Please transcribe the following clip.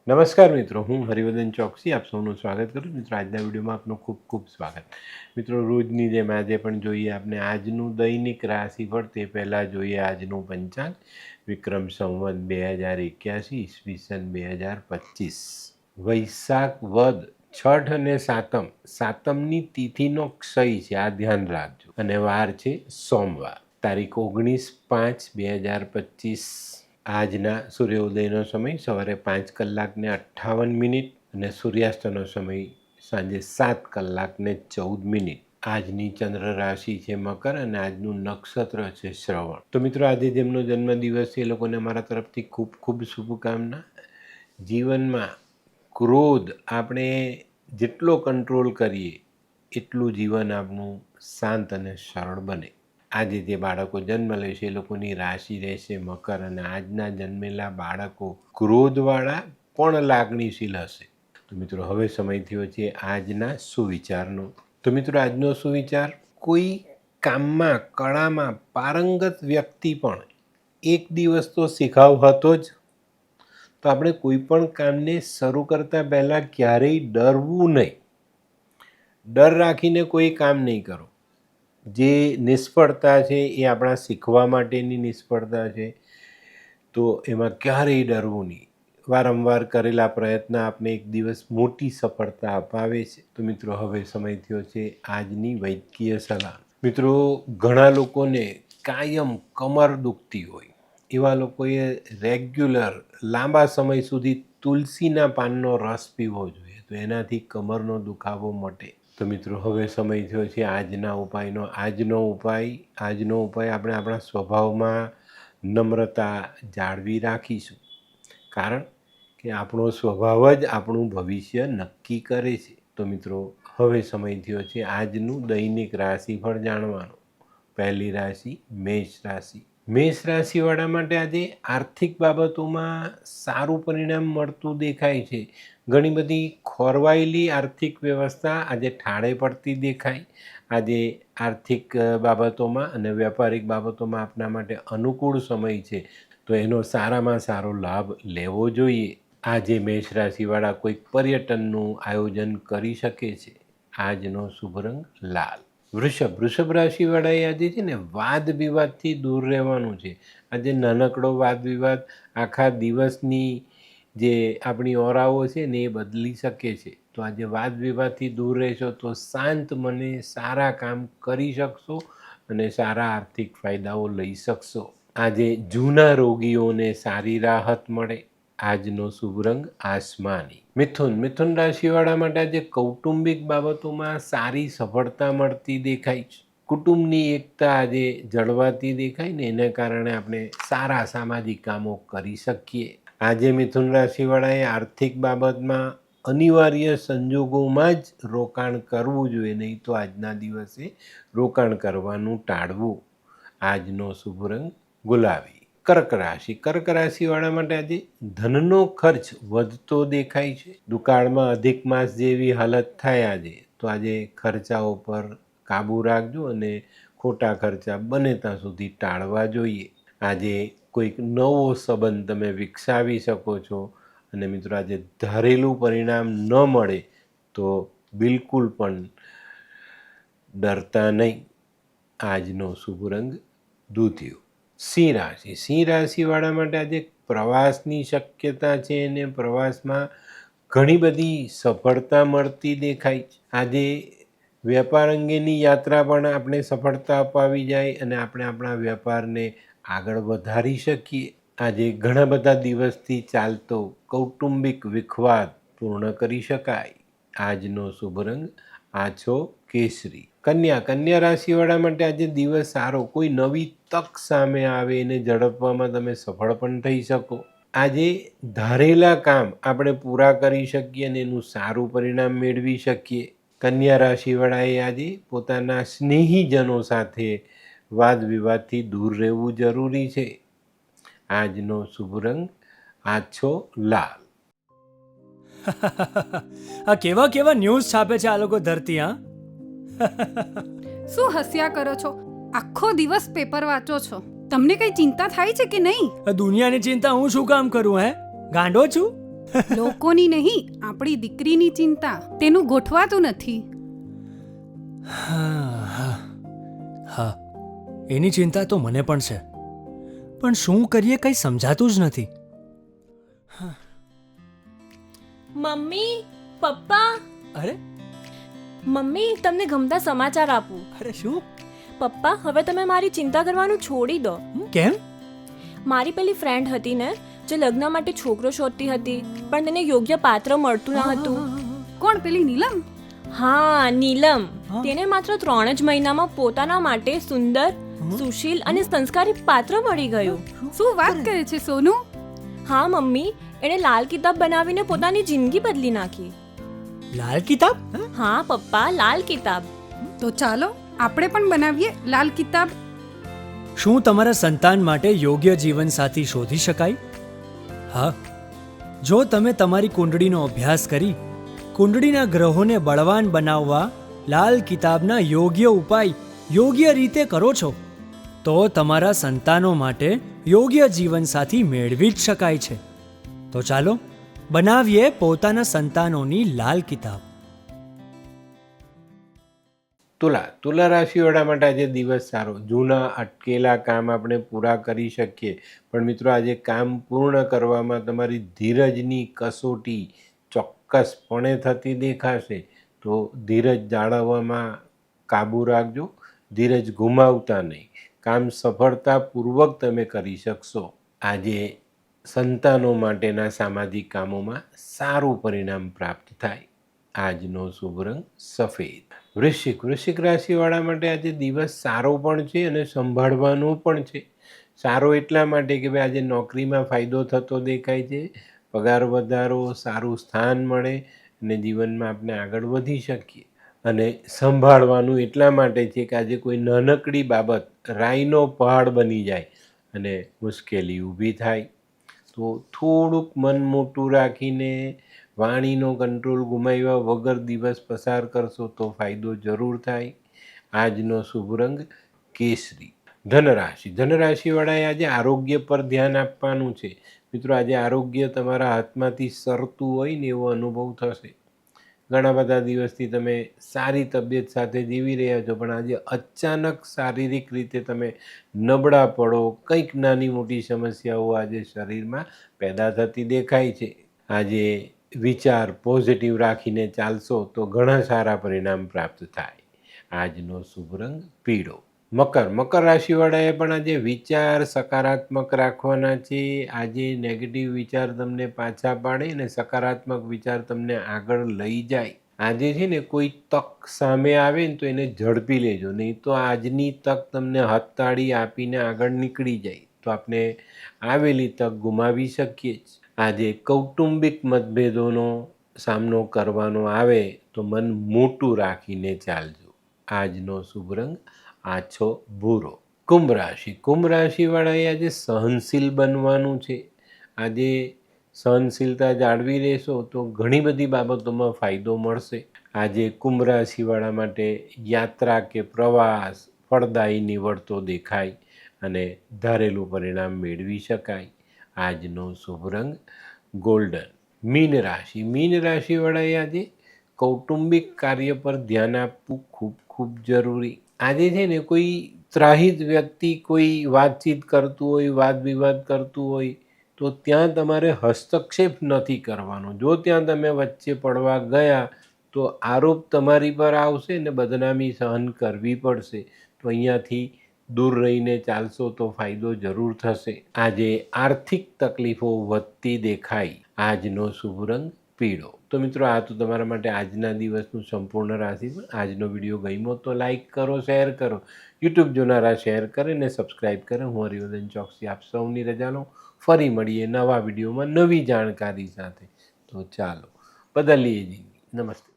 નમસ્કાર મિત્રો, હું હરિવર્ધન ચોકસી આપ સૌનું સ્વાગત કરું છું. મિત્રો, આજના વિડીયોમાં આપનું ખૂબ ખૂબ સ્વાગત. મિત્રો, રોજની જેમ આજે પણ જોઈએ આપણે આજનું દૈનિક રાશિફળ. તે પહેલાં જોઈએ આજનું પંચાંગ. વિક્રમ સંવત 2081 ઈસવીસન 2025, વૈશાખ વદ છઠ અને સાતમ. સાતમની તિથિનો ક્ષય છે, આ ધ્યાન રાખજો. અને વાર છે સોમવાર. તારીખ 19/5/2025. આજના સૂર્યોદયનો સમય સવારે 5:58 અને સૂર્યાસ્તનો સમય સાંજે 7:14. આજની ચંદ્ર રાશિ છે મકર અને આજનું નક્ષત્ર છે શ્રવણ. તો મિત્રો, આજે જેમનો જન્મદિવસ છે એ લોકોને અમારા તરફથી ખૂબ ખૂબ શુભકામના. જીવનમાં ક્રોધ આપણે જેટલો કંટ્રોલ કરીએ એટલું જીવન આપણું શાંત અને સરળ બને. આજે જે બાળકો જન્મ લે છે એ લોકોની રાશિ રહેશે મકર અને આજના જન્મેલા બાળકો ક્રોધવાળા પણ લાગણીશીલ હશે. તો મિત્રો, હવે સમય થયો છે આજના સુવિચારનો. તો મિત્રો, આજનો સુવિચાર: કોઈ કામમાં કળામાં પારંગત વ્યક્તિ પણ એક દિવસ તો શીખાવ હતો જ. તો આપણે કોઈ પણ કામને શરૂ કરતા પહેલાં ક્યારેય ડરવું નહીં. ડર રાખીને કોઈ કામ નહીં કરો. જે નિષ્ફળતા છે એ આપણા શીખવા માટેની નિષ્ફળતા છે, તો એમાં ક્યારેય ડરવું નહીં. વારંવાર કરેલા પ્રયત્ન આપને એક દિવસ મોટી સફળતા અપાવે છે. તો મિત્રો, હવે સમય થયો છે આજની વૈદ્યકીય સલાહ. મિત્રો, ઘણા લોકોને કાયમ કમર દુખતી હોય, એવા લોકોએ રેગ્યુલર લાંબા સમય સુધી તુલસીના પાનનો રસ પીવો જોઈએ, તો એનાથી કમરનો દુખાવો મટે. તો મિત્રો, હવે સમય થયો છે આજના ઉપાયનો. આજનો ઉપાય આપણે આપણા સ્વભાવમાં નમ્રતા જાળવી રાખીશું, કારણ કે આપણો સ્વભાવ જ આપણું ભવિષ્ય નક્કી કરે છે. તો મિત્રો, હવે સમય થયો છે આજનું દૈનિક રાશિફળ જાણવાનો. પહેલી રાશિ મેષ રાશિ. મેષ રાશિવાળા માટે આજે આર્થિક બાબતોમાં સારું પરિણામ મળતું દેખાય છે. ઘણી બધી ખોરવાયેલી આર્થિક વ્યવસ્થા આજે ઠાળે પડતી દેખાય. આજે આર્થિક બાબતોમાં અને વ્યાપારિક બાબતોમાં આપના માટે અનુકૂળ સમય છે, તો એનો સારામાં સારો લાભ લેવો જોઈએ. આજે મેષ રાશિવાળા કોઈક પર્યટનનું આયોજન કરી શકે છે. આજનો શુભ રંગ લાલ. વૃષભ રાશિવાળાએ આજે છે ને વાદ વિવાદથી દૂર રહેવાનું છે. આજે નાનકડો વાદ વિવાદ આખા દિવસની જે આપણી ઓરાઓ છે ને એ બદલી શકે છે. તો આજે વાદ વિવાદથી દૂર રહેશો તો શાંત મને સારા કામ કરી શકશો અને સારા આર્થિક ફાયદાઓ લઈ શકશો. આજે જૂના રોગીઓને સારી રાહત મળે. આજનો શુભ રંગ આસમાની. મિથુન રાશિવાળા માટે આજે કૌટુંબિક બાબતોમાં સારી સફળતા મળતી દેખાય છે. કુટુંબની એકતા આજે જળવાતી દેખાય ને એના કારણે આપણે સારા સામાજિક કામો કરી શકીએ. આજે મિથુન રાશિવાળાએ આર્થિક બાબતમાં અનિવાર્ય સંજોગોમાં જ રોકાણ કરવું જોઈએ, નહીં તો આજના દિવસે રોકાણ કરવાનું ટાળવું. આજનો શુભ રંગ ગુલાબી. કર્ક રાશિવાળા માટે આજે ધનનો ખર્ચ વધતો દેખાય છે. દુકાળમાં અધિક માસ જેવી હાલત થાય આજે, તો આજે ખર્ચાઓ પર કાબૂ રાખજો અને ખોટા ખર્ચા બને ત્યાં સુધી ટાળવા જોઈએ. આજે કોઈક નવો સંબંધ તમે વિકસાવી શકો છો. અને મિત્રો, આજે ધારેલું પરિણામ ન મળે તો બિલકુલ પણ ડરતા નહીં. આજનો શુભ રંગ દૂધિયું. સિંહ રાશિવાળા માટે આજે પ્રવાસની શક્યતા છે અને પ્રવાસમાં ઘણી બધી સફળતા મળતી દેખાય છે. આજે વેપાર અંગેની યાત્રા પણ આપણે સફળતા અપાવી જાય અને આપણે આપણા વેપારને આગળ વધારી શકીએ. આજે ઘણા બધા દિવસથી ચાલતો કૌટુંબિક વિખવાદ પૂર્ણ કરી શકાય. આજનો શુભ રંગ આછો કેસરી. કન્યા રાશિવાળા માટે આજે દિવસ સારો. કોઈ નવી તક સામે આવે એને ઝડપવામાં તમે સફળ પણ થઈ શકો. આજે ધારેલા કામ આપણે પૂરા કરી શકીએ અને એનું સારું પરિણામ મેળવી શકીએ. કન્યા રાશિવાળાએ આજે પોતાના સ્નેહીજનો સાથે વાદ વિવાદથી દૂર રહેવું જરૂરી છે. આજનો શુભ રંગ આછો લાલ. આ કેવા કેવા ન્યૂઝ છાપે છે આ લોકો ધરતી. શું હસ્યા કરો છો? આખો દિવસ પેપર વાંચો છો, તમને કઈ ચિંતા થાય છે કે નહીં? દુનિયાની ચિંતા હું શું કામ કરું? ગાંડો છું? લોકોની નહીં, આપણી દીકરીની ચિંતા. તેનું ગોઠવાતું નથી. હા, એની ચિંતા તો મને પણ છે, પણ શું કરીએ કંઈ સમજાતું જ નથી. મમ્મી, પપ્પા. અરે મમ્મી, તમને ગમતા સમાચાર આપું. અરે શું? પપ્પા, હવે તમે મારી ચિંતા કરવાનું છોડી દો. કેમ? મારી પેલી ફ્રેન્ડ હતી ને, જે લગ્ન માટે છોકરો શોધતી હતી, પણ તેને યોગ્ય પાત્ર મળતું ન હતું. કોણ, પેલી નીલમ? હા, નીલમ. હા? તેને માત્ર 3 જ મહિનામાં પોતાના માટે સુંદર, સુશીલ અને સંસ્કારી પાત્ર મળી ગયું. શું વાત કરે છે સોનુ? હા મમ્મી, એણે લાલ કિતાબ બનાવીને પોતાની જિંદગી બદલી નાખી. લાલ કિતાબ? હા પપ્પા, લાલ કિતાબ. તો ચાલો આપણે પણ બનાવીએ લાલ કિતાબ. શું તમારા સંતાન માટે યોગ્ય જીવનસાથી શોધી શકાય? હા, જો તમે તમારી કુંડળીનો અભ્યાસ કરી કુંડળીના ગ્રહોને બળવાન બનાવવા લાલ કિતાબના યોગ્ય ઉપાય યોગ્ય રીતે કરો છો, તો તમારા સંતાનો માટે યોગ્ય જીવનસાથી મેળવી જ શકાય છે. તો ચાલો બનાવીએ પોતાના સંતાનોની લાલ કિતાબ. તુલા રાશિવાળા માટે આજે દિવસ સારો. જૂના અટકેલા કામ આપણે પૂરા કરી શકીએ, પણ મિત્રો આજે કામ પૂર્ણ કરવામાં તમારી ધીરજની કસોટી ચોક્કસપણે થતી દેખાશે. તો ધીરજ જાળવવામાં કાબૂ રાખજો, ધીરજ ગુમાવતા નહીં. કામ સફળતાપૂર્વક તમે કરી શકશો. આજે સંતાનો માટેના સામાજિક કામોમાં સારું પરિણામ પ્રાપ્ત થાય. આજનો શુભ રંગ સફેદ. વૃશ્ચિક રાશિવાળા માટે આજે દિવસ સારો પણ છે અને સંભાળવાનો પણ છે. સારો એટલા માટે કે ભાઈ આજે નોકરીમાં ફાયદો થતો દેખાય છે, પગાર વધારો, સારું સ્થાન મળે અને જીવનમાં આપણે આગળ વધી શકીએ. અને સંભાળવાનું એટલા માટે છે કે આજે કોઈ નાનકડી બાબત રાઈનો પહાડ બની જાય અને મુશ્કેલી ઊભી થાય. તો થોડુંક મન મોટું રાખીને વાણીનો કંટ્રોલ ગુમાવ્યા વગર દિવસ પસાર કરશો તો ફાયદો જરૂર થાય. આજનો શુભ રંગ કેસરી. ધનરાશિવાળાએ આજે આરોગ્ય પર ધ્યાન આપવાનું છે. મિત્રો આજે આરોગ્ય તમારા હાથમાંથી સરતું હોય ને એવો અનુભવ થશે. ઘણા બધા દિવસથી તમે સારી તબિયત સાથે જીવી રહ્યા છો, પણ આજે અચાનક શારીરિક રીતે તમે નબળા પડો, કંઈક નાની મોટી સમસ્યાઓ આજે શરીરમાં પેદા થતી દેખાય છે. આજે વિચાર પોઝિટિવ રાખીને ચાલશો તો ઘણા સારા પરિણામ પ્રાપ્ત થાય. આજનો શુભ રંગ પીળો. મકર રાશિવાળાએ પણ આજે વિચાર સકારાત્મક રાખવાના છે. આજે નેગેટિવ વિચાર તમને પાછા પાડે અને સકારાત્મક વિચાર તમને આગળ લઈ જાય. આજે છે ને કોઈ તક સામે આવે ને તો એને ઝડપી લેજો, નહીં તો આજની તક તમને હથતાળી આપીને આગળ નીકળી જાય તો આપણે આવેલી તક ગુમાવી શકીએ જ. આજે કૌટુંબિક મતભેદોનો સામનો કરવાનો આવે તો મન મોટું રાખીને ચાલજો. આજનો શુભ રંગ આછો ભૂરો. કુંભ રાશિવાળાએ આજે સહનશીલ બનવાનું છે. આજે સહનશીલતા જાળવી રહેશો તો ઘણી બધી બાબતોમાં ફાયદો મળશે. આજે કુંભ રાશિવાળા માટે યાત્રા કે પ્રવાસ ફળદાયી નીવડતો દેખાય અને ધારેલું પરિણામ મેળવી શકાય. આજનો શુભ રંગ ગોલ્ડન. મીન રાશિવાળાએ આજે કૌટુંબિક કાર્ય પર ધ્યાન આપવું ખૂબ જરૂરી. આજે છે ને કોઈ ત્રાહિત વ્યક્તિ કોઈ વાતચીત કરતું હોય, વાદ વિવાદ કરતું હોય તો ત્યાં તમારે હસ્તક્ષેપ નથી કરવાનો. જો ત્યાં તમે વચ્ચે પડવા ગયા તો આરોપ તમારી પર આવશે ને બદનામી સહન કરવી પડશે. તો અહીંયાથી દૂર રહીને ચાલશો તો ફાયદો જરૂર થશે. આજે આર્થિક તકલીફો વધતી દેખાય. આજનો શુભ રંગ પીળો. તો મિત્રો આ તો તમારા માટે આજના દિવસનું સંપૂર્ણ રાશિફળ. આજનો વિડીયો ગમ્યો તો લાઈક કરો, શેર કરો, યુટ્યુબ જોનારા શેર કરે ને સબસ્ક્રાઈબ કરે. હું હરિવર્ધન ચોકસી આપ સૌની રજા લઉં. ફરી મળીએ નવા વિડીયોમાં નવી જાણકારી સાથે. તો ચાલો બદલીએ જિંદગી. નમસ્તે.